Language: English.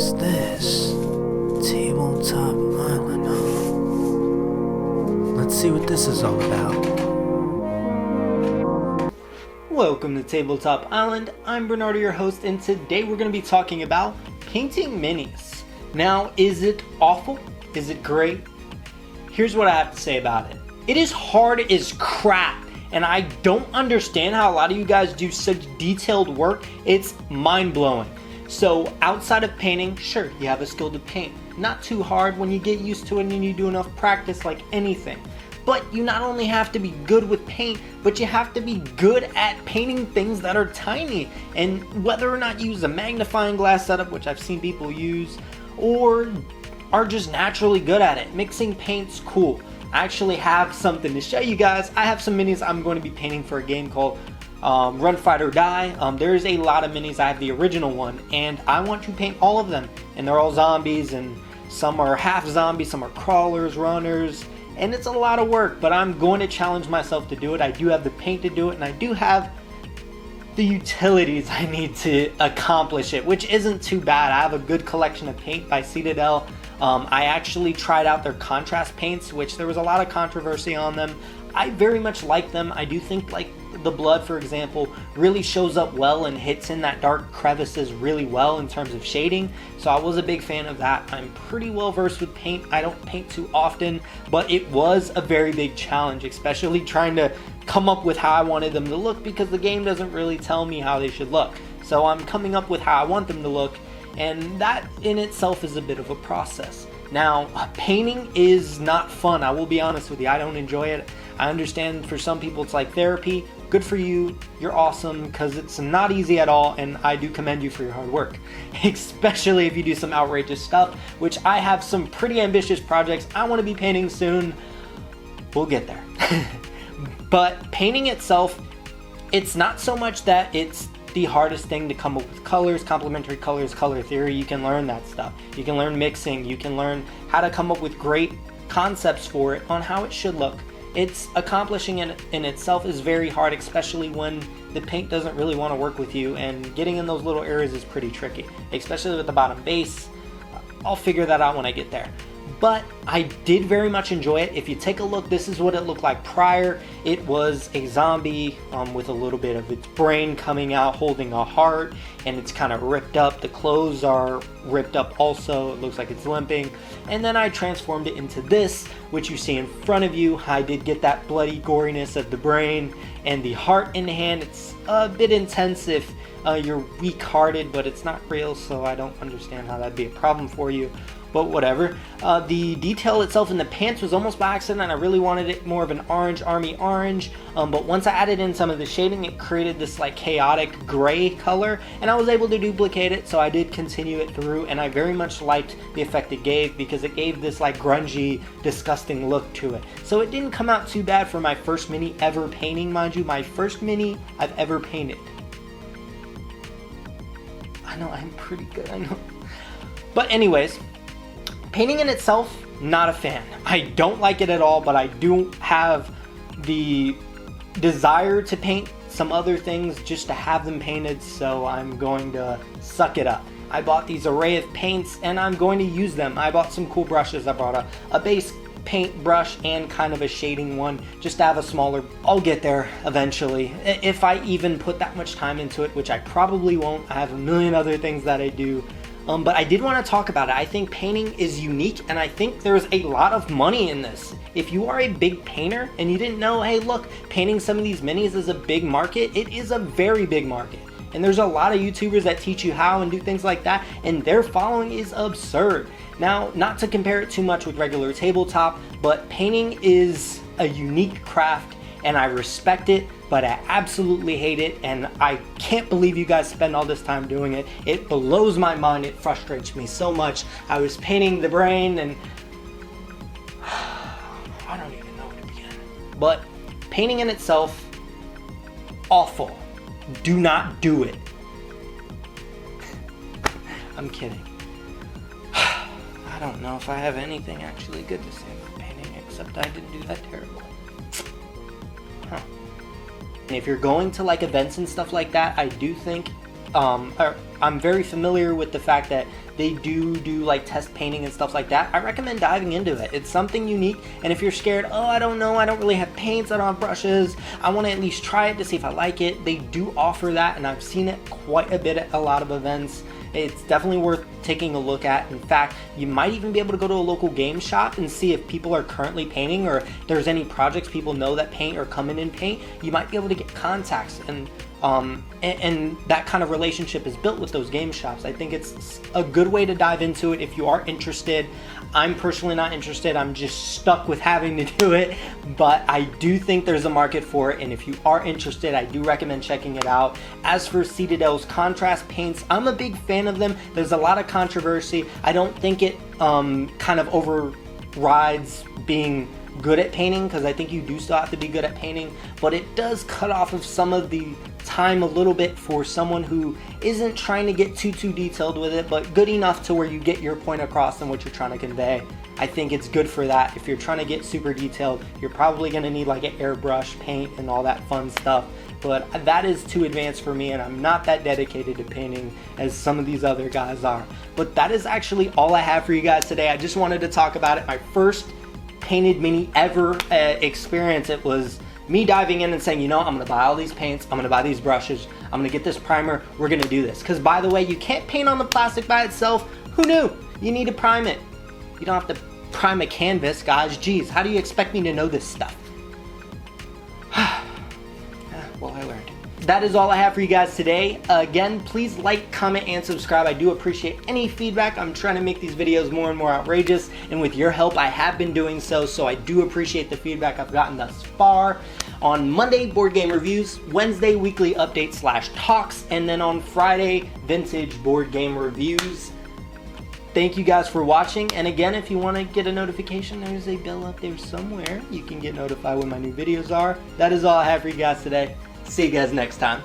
is this? Tabletop Island, huh? Let's see what this is all about. Welcome to Tabletop Island. I'm Bernardo, your host, and today we're going to be talking about painting minis. Now, is it awful? Is it great? Here's what I have to say about it. It is hard as crap, and I don't understand how a lot of you guys do such detailed work. It's mind-blowing. So outside of painting, sure, you have a skill to paint. Not too hard when you get used to it and you do enough practice like anything. But you not only have to be good with paint, but you have to be good at painting things that are tiny. And whether or not you use a magnifying glass setup, which I've seen people use, or are just naturally good at it. Mixing paint's cool. I actually have something to show you guys. I have some minis I'm going to be painting for a game called Run, Fight, or Die. There's a lot of minis. I have the original one, and I want to paint all of them. And they're all zombies, and some are half zombies, some are crawlers, runners, and it's a lot of work, but I'm going to challenge myself to do it. I do have the paint to do it, and I do have the utilities I need to accomplish it, which isn't too bad. I have a good collection of paint by Citadel. I actually tried out their contrast paints, which there was a lot of controversy on them. I very much like them. I do think like the blood, for example, really shows up well and hits in that dark crevices really well in terms of shading. So I was a big fan of that. I'm pretty well versed with paint. I don't paint too often, but it was a very big challenge, especially trying to come up with how I wanted them to look, because the game doesn't really tell me how they should look. So I'm coming up with how I want them to look, and that in itself is a bit of a process. Now, painting is not fun. I will be honest with you. I don't enjoy it. I understand for some people it's like therapy. Good for you. You're awesome, because it's not easy at all, and I do commend you for your hard work, especially if you do some outrageous stuff, which I have some pretty ambitious projects I want to be painting soon. We'll get there. But painting itself, it's not so much that it's the hardest thing to come up with colors, complementary colors, color theory. You can learn that stuff. You can learn mixing. You can learn how to come up with great concepts for it on how it should look. It's accomplishing it in itself is very hard, especially when the paint doesn't really want to work with you, and getting in those little areas is pretty tricky, especially with the bottom base. I'll figure that out when I get there. But I did very much enjoy it. If you take a look, this is what it looked like prior. It was a zombie with a little bit of its brain coming out, holding a heart, and it's kind of ripped up. The clothes are ripped up also. It looks like it's limping. And then I transformed it into this, which you see in front of you. I did get that bloody goriness of the brain and the heart in hand. It's a bit intense if you're weak-hearted, but it's not real, so I don't understand how that'd be a problem for you. But whatever. The detail itself in the pants was almost by accident. I really wanted it more of an orange, army orange. But once I added in some of the shading, it created this like chaotic gray color, and I was able to duplicate it, so I did continue it through, and I very much liked the effect it gave, because it gave this like grungy, disgusting look to it. So it didn't come out too bad for my first mini ever painting, mind you. My first mini I've ever painted. I know, I'm pretty good, I know. But anyways, painting in itself, not a fan. I don't like it at all, but I do have the desire to paint some other things just to have them painted, so I'm going to suck it up. I bought these array of paints, and I'm going to use them. I bought some cool brushes. I bought a base paint brush and kind of a shading one, just to have a smaller. I'll get there eventually, if I even put that much time into it, which I probably won't. I have a million other things that I do. But I did want to talk about it. I think painting is unique, and I think there's a lot of money in this. If you are a big painter and you didn't know, hey look, painting some of these minis is a big market. It is a very big market. And there's a lot of YouTubers that teach you how and do things like that, and their following is absurd. Now, not to compare it too much with regular tabletop, but painting is a unique craft, and I respect it, but I absolutely hate it, and I can't believe you guys spend all this time doing it. It blows my mind. It frustrates me so much. I was painting the brain, and I don't even know where to begin. But painting in itself, awful. Do not do it. I'm kidding. I don't know if I have anything actually good to say about painting, except I didn't do that terribly. Huh. And if you're going to like events and stuff like that, I do think I'm very familiar with the fact that they do like test painting and stuff like that. I recommend diving into it. It's something unique, and if you're scared, oh, I don't know, I don't really have paints, I don't have brushes, I want to at least try it to see if I like it, they do offer that, and I've seen it quite a bit at a lot of events. It's definitely worth taking a look at. In fact, you might even be able to go to a local game shop and see if people are currently painting, or if there's any projects people know that paint or come in and paint. You might be able to get contacts, and that kind of relationship is built with those game shops. I think it's a good way to dive into it if you are interested. I'm personally not interested. I'm just stuck with having to do it, but I do think there's a market for it, and if you are interested, I do recommend checking it out. As for Citadel's contrast paints, I'm a big fan of them. There's a lot of controversy. I don't think it kind of overrides being good at painting, because I think you do still have to be good at painting, but it does cut off of some of the time a little bit for someone who isn't trying to get too detailed with it, but good enough to where you get your point across and what you're trying to convey. I think it's good for that. If you're trying to get super detailed, you're probably going to need like an airbrush paint and all that fun stuff, but that is too advanced for me, and I'm not that dedicated to painting as some of these other guys are. But that is actually all I have for you guys today. I just wanted to talk about it. My first painted mini ever experience. It was me diving in and saying, you know, I'm gonna buy all these paints, I'm gonna buy these brushes, I'm gonna get this primer, we're gonna do this. Because by the way, you can't paint on the plastic by itself. Who knew? You need to prime it. You don't have to prime a canvas, guys. Jeez, how do you expect me to know this stuff? Well, I learned. That is all I have for you guys today. Again, please like, comment, and subscribe. I do appreciate any feedback. I'm trying to make these videos more and more outrageous, and with your help, I have been doing so, so I do appreciate the feedback I've gotten thus far. On Monday, board game reviews, Wednesday, weekly updates / talks, and then on Friday, vintage board game reviews. Thank you guys for watching, and again, if you want to get a notification, there's a bell up there somewhere. You can get notified when my new videos are. That is all I have for you guys today. See you guys next time.